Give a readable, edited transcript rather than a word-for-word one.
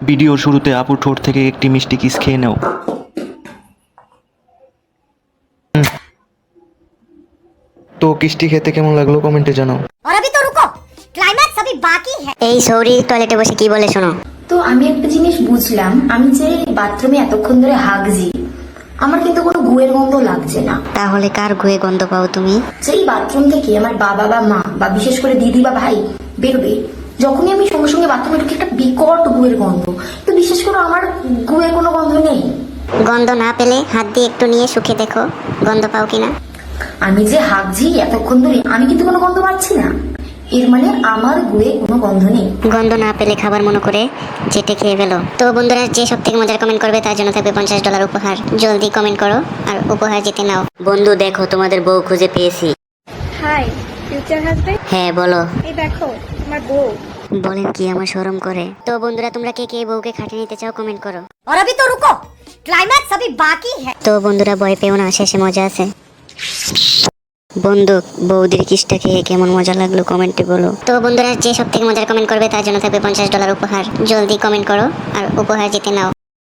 ভিডিওর শুরুতে আপুর ঠোঁট থেকে একটি মিষ্টি কিস খেয়ে নাও। তো কিসটি খেতে কেমন লাগলো কমেন্টে জানাও। और अभी तो रुको, क्लाइमैक्स अभी बाकी है। এই সৌরি টয়লেটে বসে কি বলে শোনো। তো আমি একটা জিনিস বুঝলাম, আমি যে বাথরুমে এতক্ষণ ধরে হাগছি, আমার কিন্তু কোনো গুয়ের গন্ধ লাগছে না। তাহলে কার গুয়ে গন্ধ পাও তুমি? যেই বাথরুম থেকে আমার বাবা বা মা বা বিশেষ করে দিদি বা ভাই বেরোবে, যখনই আমি সঙ্গে সঙ্গে বাথরুমে ঢুকি একটা বিকট গুয়ের গন্ধ। তো বিশেষ করে আমার গুয়ের কোনো গন্ধ নেই। গন্ধ না পেলে হাত দিয়ে একটু নিয়ে শুকে দেখো গন্ধ পাও কিনা। আমি যে হাগছি এতক্ষণ ধরে, আমি কিন্তু কোনো গন্ধ পাচ্ছি না। এর মানে আমার গুয়ে কোনো গন্ধ নেই। গন্ধ না পেলে খাবার মনে করে চেটে খেয়ে ফেলো। তো বন্ধুরা, যে সব থেকে মজার কমেন্ট করবে তার জন্য থাকবে $50 উপহার। জলদি কমেন্ট করো আর উপহার জিতে নাও। বন্ধু দেখো, তোমাদের বউ খুঁজে পেয়েছি। হাই ফিউচার হাজবেন্ড, হ্যাঁ বলো। এই দেখো আমার বউ। বলেন কি, আমার শরম করে। তো বন্ধুরা, তোমরা কে কে বউকে খাটে নিতে চাও কমেন্ট করো। और अभी तो रुको, क्लाइमैक्स अभी बाकी है। তো বন্ধুরা, ভয় পেও না, শেষে মজা আছে। বন্ধু, বৌদির কিসটা খেয়ে কেমন মজা লাগলো কমেন্টে বলো। তো বন্ধুরা, যে সব থেকে মজার কমেন্ট করবে তার জন্য থাকবে $50 উপহার। জলদি কমেন্ট করো আর উপহার জিতে নাও।